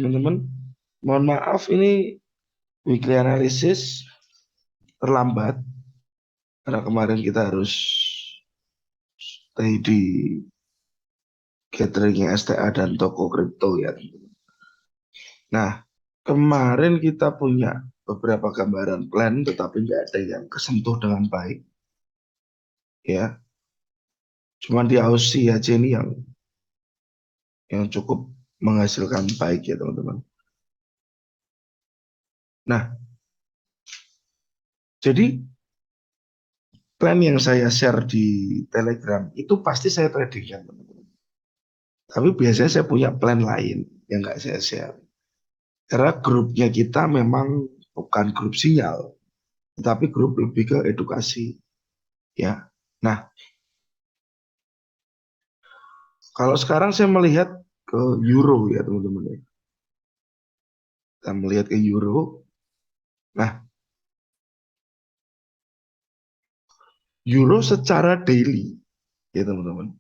teman-teman. Mohon maaf ini weekly analysis terlambat karena kemarin kita harus stay di gathering STA dan toko kripto ya. Nah, kemarin kita punya beberapa gambaran plan tetapi nggak ada yang kesentuh dengan baik ya. Cuma di Aussie aja ini yang cukup menghasilkan baik ya teman-teman. Nah, jadi plan yang saya share di Telegram itu pasti saya tradingkan teman-teman. Tapi biasanya saya punya plan lain yang nggak saya share. Karena grupnya kita memang bukan grup sinyal, tetapi grup lebih ke edukasi. Ya, nah kalau sekarang saya melihat ke euro ya teman-teman. Kita melihat ke euro. Nah, euro secara daily ya teman-teman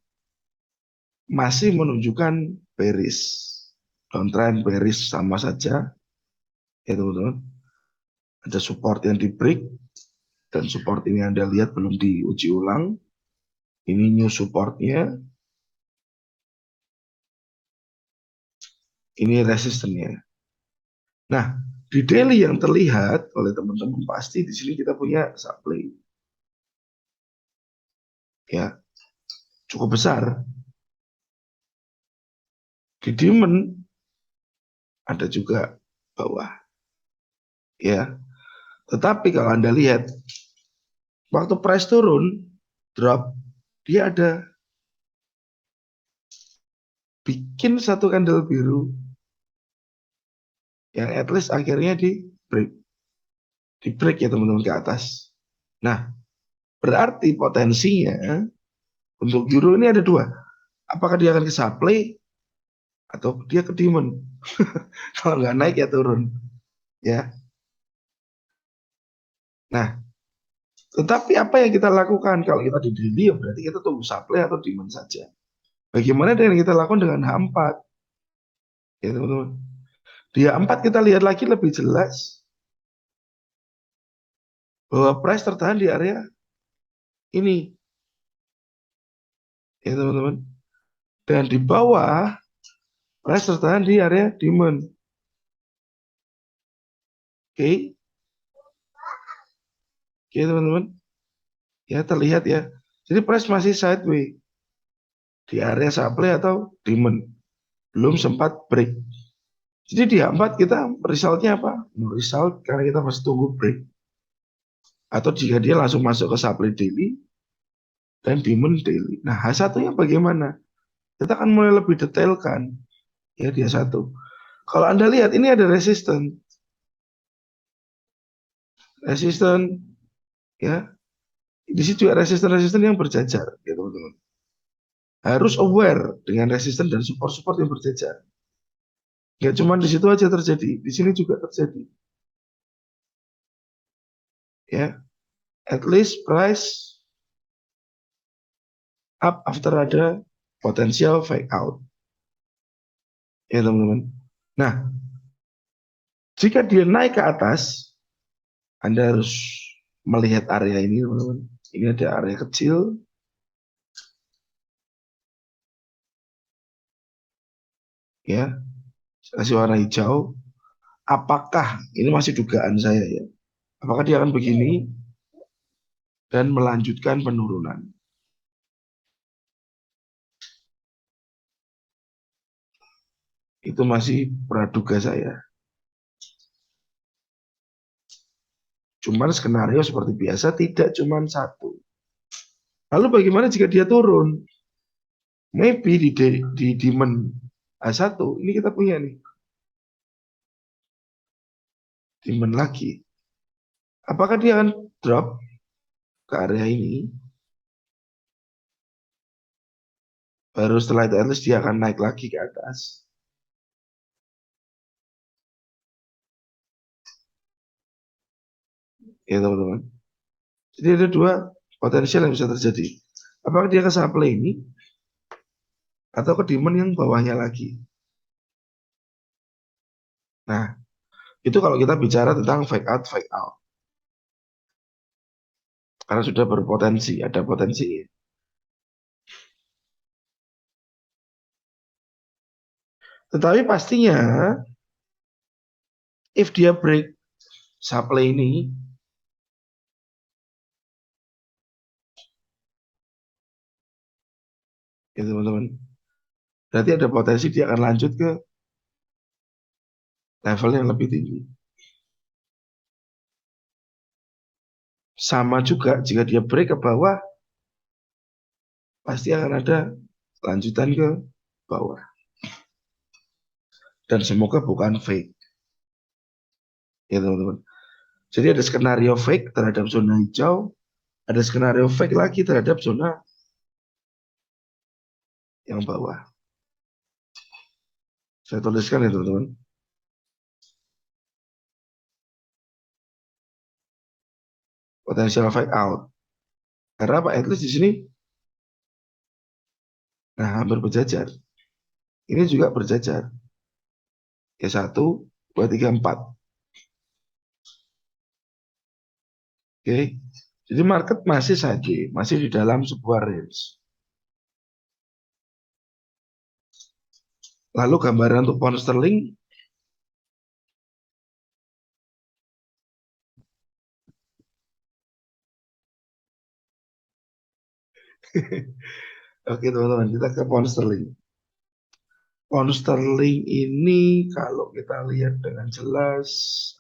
masih menunjukkan bearish. Downtrend bearish sama saja ya teman-teman. Ada support yang di break dan support ini Anda lihat belum diuji ulang. Ini new supportnya. Ini resistennya. Nah, di daily yang terlihat oleh teman-teman pasti di sini kita punya supply. Ya, cukup besar. Di demand ada juga bawah. Ya. Tetapi kalau Anda lihat waktu price turun, drop, dia ada bikin satu candle biru yang at least akhirnya di break ya teman-teman ke atas. Nah, berarti potensinya untuk euro ini ada dua. Apakah dia akan ke supply atau dia ke demand? Kalau nggak naik ya turun. Ya. Nah, tetapi apa yang kita lakukan kalau kita di daily ya berarti kita tunggu supply atau demand saja. Bagaimana dengan kita lakukan dengan H4? Ya teman-teman. Di H4 kita lihat lagi lebih jelas bahwa price tertahan di area ini. Ya teman-teman. Dan di bawah price tertahan di area demand. Oke. Oke teman-teman. Ya terlihat ya. Jadi price masih sideways di area supply atau demand. Belum sempat break. Jadi di H4 kita resultnya apa? Result karena kita masih tunggu break. Atau jika dia langsung masuk ke supply daily dan demand daily. Nah, H1-nya bagaimana? Kita akan mulai lebih detailkan. Ya, dia satu. Kalau Anda lihat, ini ada resisten. Resisten, ya. Di situ juga resisten-resisten yang berjajar, ya teman-teman. Harus aware dengan resisten dan support-support yang berjajar. Ya, cuma di situ aja terjadi. Di sini juga terjadi. Ya, at least price up after ada potensial fake out. Ya teman-teman. Nah, jika dia naik ke atas, Anda harus melihat area ini teman-teman. Ini ada area kecil. Ya, kasih warna hijau. Apakah, ini masih dugaan saya ya. Apakah dia akan begini dan melanjutkan penurunan? Itu masih praduga saya. Cuman skenario seperti biasa tidak cuma satu. Lalu bagaimana jika dia turun? Maybe di demand A1 ini kita punya nih. Demand lagi. Apakah dia akan drop ke area ini? Baru setelah itu at least dia akan naik lagi ke atas. Ya teman-teman. Jadi ada dua potensial yang bisa terjadi. Apakah dia ke supply ini atau ke demand yang bawahnya lagi? Nah, itu kalau kita bicara tentang fake out, fake out. Karena sudah berpotensi, ada potensi. Tetapi pastinya, if dia break supply ini, ya teman-teman, berarti ada potensi dia akan lanjut ke level yang lebih tinggi. Sama juga jika dia break ke bawah, pasti akan ada lanjutan ke bawah. Dan semoga bukan fake, ya teman-teman. Jadi ada skenario fake terhadap zona hijau, ada skenario fake lagi terhadap zona yang bawah. Saya tuliskan ya teman-teman. Potensial fake out. Karena apa? At least di sini, nah hampir berjajar. Ini juga berjajar. Ya 1, 2, 3, 4. Oke. Jadi market masih saja, masih di dalam sebuah range. Lalu gambaran untuk pound sterling, oke teman-teman, kita ke pound sterling. Pound sterling ini kalau kita lihat dengan jelas,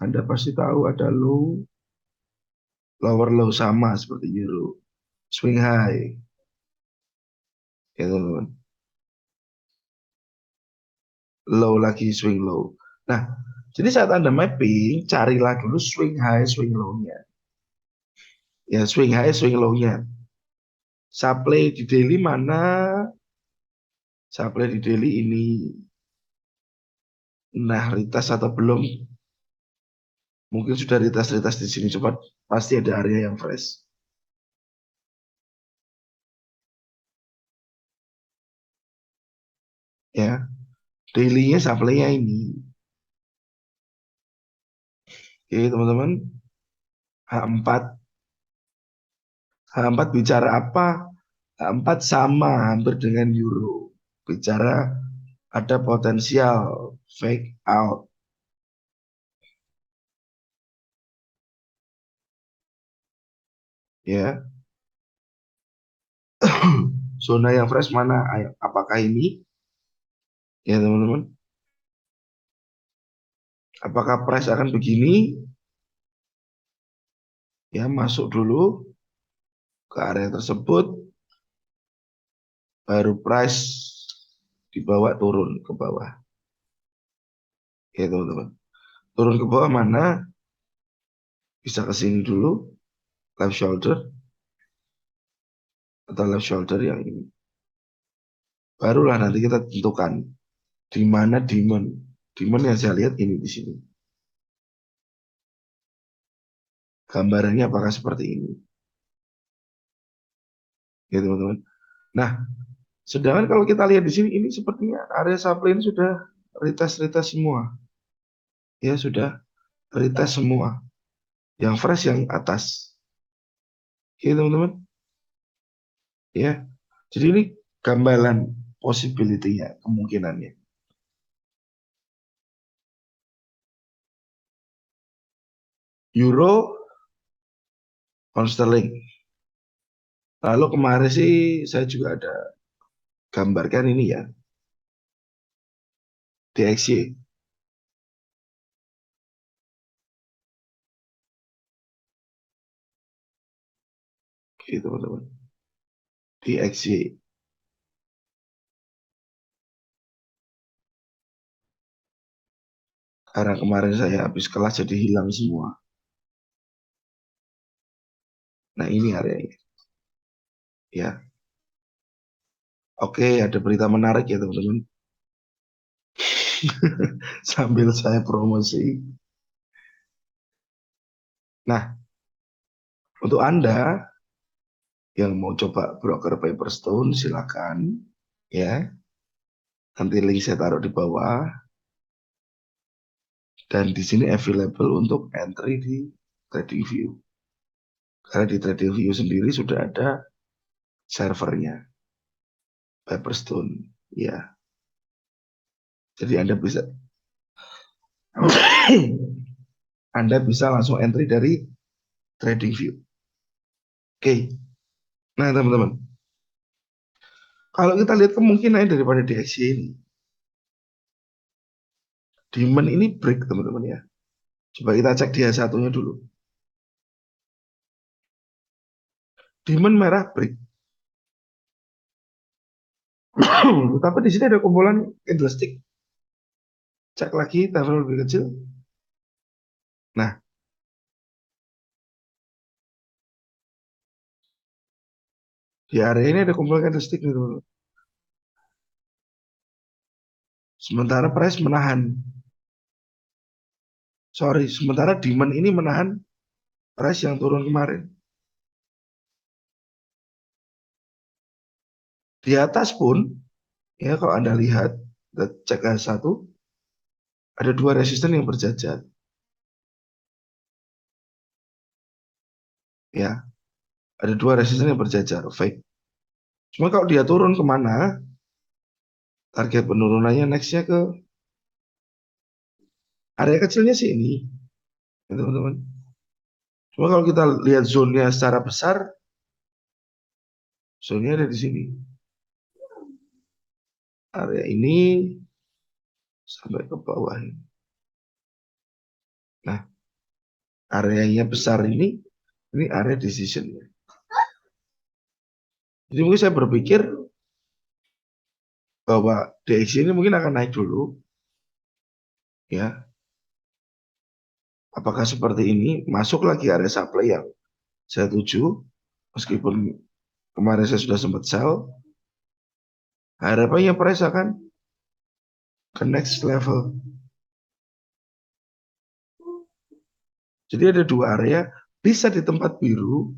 Anda pasti tahu ada low, lower low sama seperti euro. Swing high, ya teman-teman. Low lagi, swing low. Nah, jadi saat Anda mapping, carilah dulu swing high, swing low-nya. Ya, swing high, swing low-nya. Supply di daily mana? Supply di daily ini. Nah, retest atau belum? Mungkin sudah retest di sini. Coba pasti ada area yang fresh. Ya, daily-nya supply-nya ini. Oke, teman-teman. H4. H4 bicara apa? H4 sama hampir dengan euro. Bicara ada potensial fake out. Ya, zona yang fresh mana? Apakah ini? Ya, teman-teman. Apakah price akan begini? Ya, masuk dulu ke area tersebut, baru price dibawa turun ke bawah. Ya, teman-teman. Turun ke bawah mana? Bisa ke sini dulu, left shoulder, atau left shoulder yang ini. Barulah nanti kita tentukan di mana demand. Demand yang saya lihat ini di sini. Gambarannya apakah seperti ini? Ya, teman-teman. Nah, sedangkan kalau kita lihat di sini, ini sepertinya area supply ini sudah retest semua. Ya, sudah retest semua. Yang fresh yang atas. Ya, teman-teman. Ya, jadi ini gambaran possibility-nya, kemungkinannya. Euro, pound sterling. Lalu kemarin sih saya juga ada gambarkan ini ya, DXY. Gitu teman-teman. DXY. Karena kemarin saya habis kelas jadi hilang semua. Nah ini areanya. Ya, oke, ada berita menarik ya teman-teman. Sambil saya promosi. Nah, untuk Anda yang mau coba broker Paperstone, silakan ya. Nanti link saya taruh di bawah. Dan di sini available untuk entry di TradingView. Karena di TradingView sendiri sudah ada servernya, Pepperstone. Ya, jadi Anda bisa langsung entry dari TradingView. Oke, nah teman-teman, kalau kita lihat kemungkinan daripada DXY ini, demand ini break teman-teman ya. Coba kita cek dia satunya dulu. Demand merah break. Tapi di sini ada kumpulan candlestick. Cek lagi level lebih kecil. Nah, di area ini ada kumpulan candlestick nih teman-teman. Sementara price menahan. Sementara demand ini menahan price yang turun kemarin. Di atas pun, ya kalau Anda lihat, kita cek satu, ada dua resisten yang berjajar. Ya, ada dua resisten yang berjajar, fake. Cuma kalau dia turun kemana, target penurunannya nextnya ke area kecilnya sih ini, ya, teman-teman. Cuma kalau kita lihat zonnya secara besar, zonnya ada di sini. Area ini sampai ke bawah ini. Nah, areanya besar ini area decisionnya. Jadi mungkin saya berpikir bahwa DXY ini mungkin akan naik dulu, ya. Apakah seperti ini? Masuk lagi area supply yang saya tuju, meskipun kemarin saya sudah sempat sell. Harapannya price akan ke next level. Jadi ada dua area, bisa di tempat biru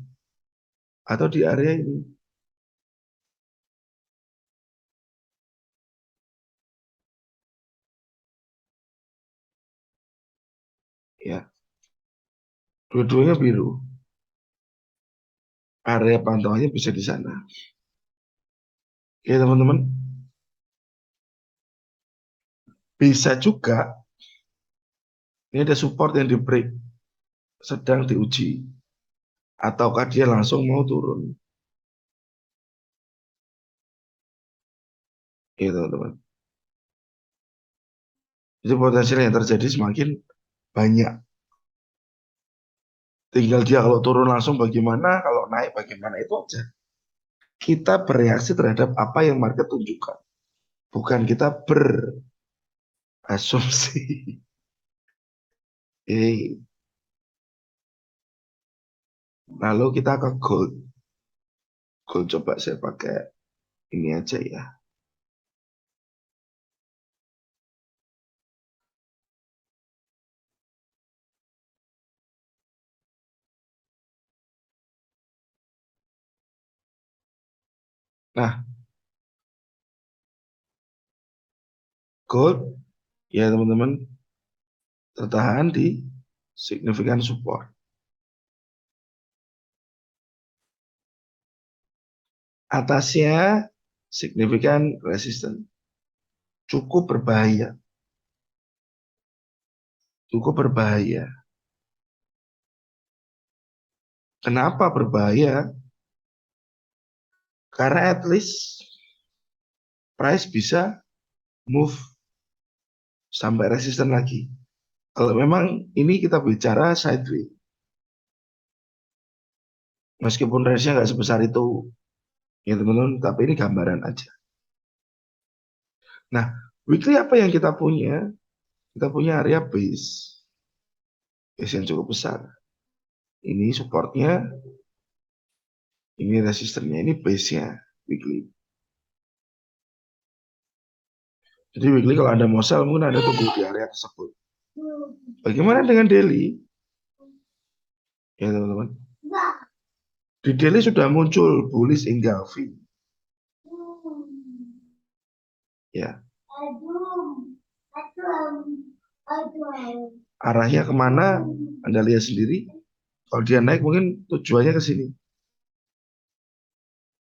atau di area ini. Ya, dua-duanya biru. Area pantauannya bisa di sana. Oke teman-teman, bisa juga ini ada support yang di break, sedang diuji, ataukah dia langsung mau turun. Ya teman-teman. Jadi potensial yang terjadi semakin banyak. Tinggal dia kalau turun langsung bagaimana, kalau naik bagaimana, itu aja. Kita bereaksi terhadap apa yang market tunjukkan. Bukan kita berasumsi. Lalu kita ke gold. Gold coba saya pakai ini aja ya. Nah, gold ya teman-teman tertahan di signifikan support. Atasnya signifikan resisten. Cukup berbahaya. Cukup berbahaya. Kenapa berbahaya? Karena at least price bisa move sampai resisten lagi. Kalau memang ini kita bicara sideways. Meskipun range-nya nggak sebesar itu, ya teman-teman, tapi ini gambaran aja. Nah, weekly apa yang kita punya? Kita punya area base yang cukup besar. Ini supportnya, ini resistennya, ini base-nya weekly. Jadi weekly kalau Anda mau sell, mungkin Anda tunggu di area tersebut. Bagaimana dengan daily? Ya teman-teman. Di daily sudah muncul bullish engulfing. Ya. arahnya kemana, Anda lihat sendiri. Kalau dia naik mungkin tujuannya ke sini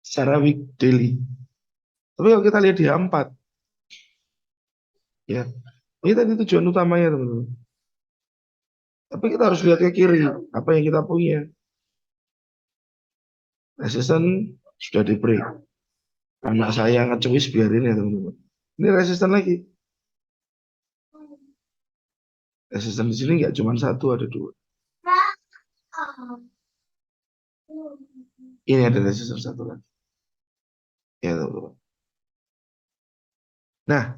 secara week daily. Tapi kalau kita lihat di A4, ya ini tadi tujuan utamanya teman-teman. Tapi kita harus lihat ke kiri, apa yang kita punya. Resisten sudah di break. Anak saya ngecuis biarin ya teman-teman. Ini resisten lagi. Resisten di sini nggak cuma satu, ada dua. Ini ada resisten satu lagi. Ya teman-teman. Nah,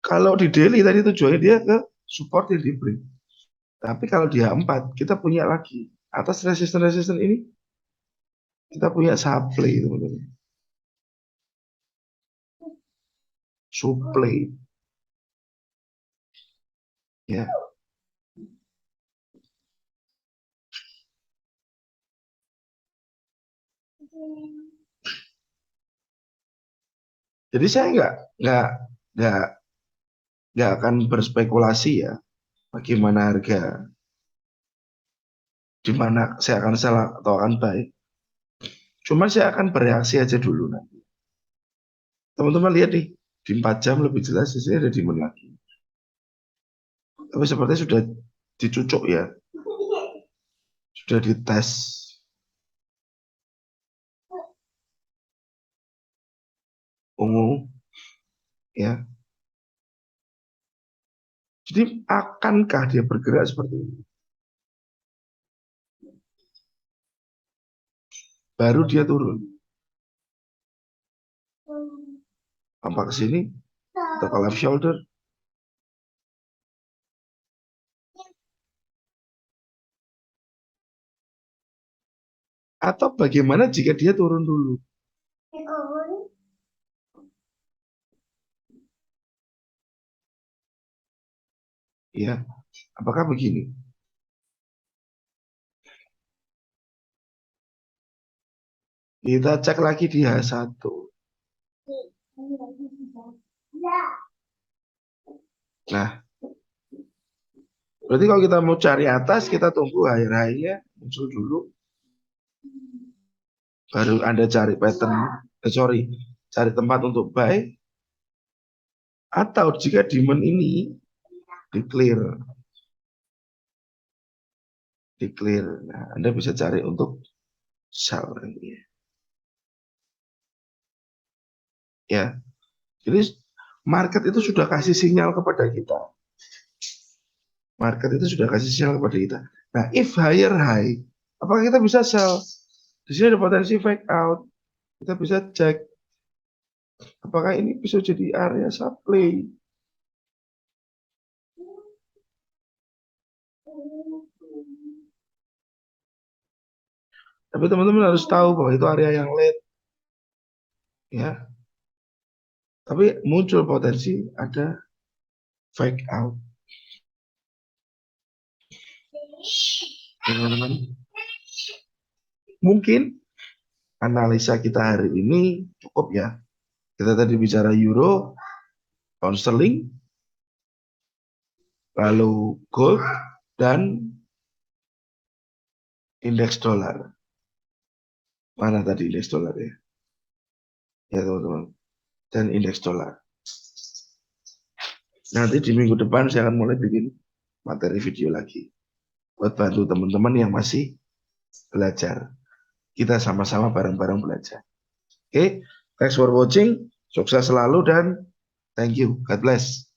kalau di daily tadi tujuannya dia ke support yang di break. Tapi kalau di A4 kita punya lagi atas resisten-resisten ini kita punya supply teman-teman. Supply. Ya. Jadi saya nggak nggak akan berspekulasi ya bagaimana harga, di mana saya akan salah atau akan baik. Cuma saya akan bereaksi aja dulu nanti. Teman-teman lihat nih, di 4 jam lebih jelas di sini ada demand lagi. Tapi sepertinya sudah dicucuk ya, sudah dites. Ungu ya. Jadi akankah dia bergerak seperti ini? Baru dia turun. Apa ke sini? Atau ke left shoulder? Atau bagaimana jika dia turun dulu? Ya, apakah begini? Kita cek lagi di H1. Nah, berarti kalau kita mau cari atas, kita tunggu high-nya muncul dulu. Baru Anda cari pattern, cari tempat untuk buy. Atau jika demand ini declare. Nah, Anda bisa cari untuk sell ini. Ya, jadi market itu sudah kasih sinyal kepada kita. Market itu sudah kasih sinyal kepada kita. Nah, if higher high, apakah kita bisa sell? Di sini ada potensi fake out. Kita bisa cek apakah ini bisa jadi area supply. Tapi teman-teman harus tahu bahwa itu area yang late. Ya. Tapi muncul potensi ada fake out. Teman-teman. Mungkin analisa kita hari ini cukup ya. Kita tadi bicara euro, pound sterling, lalu gold, dan indeks dolar. Mana tadi indeks dolar ya? Ya teman-teman. Dan indeks dolar. Nanti di minggu depan saya akan mulai bikin materi video lagi. Buat bantu teman-teman yang masih belajar. Kita sama-sama bareng-bareng belajar. Oke, thanks for watching. Sukses selalu dan thank you. God bless.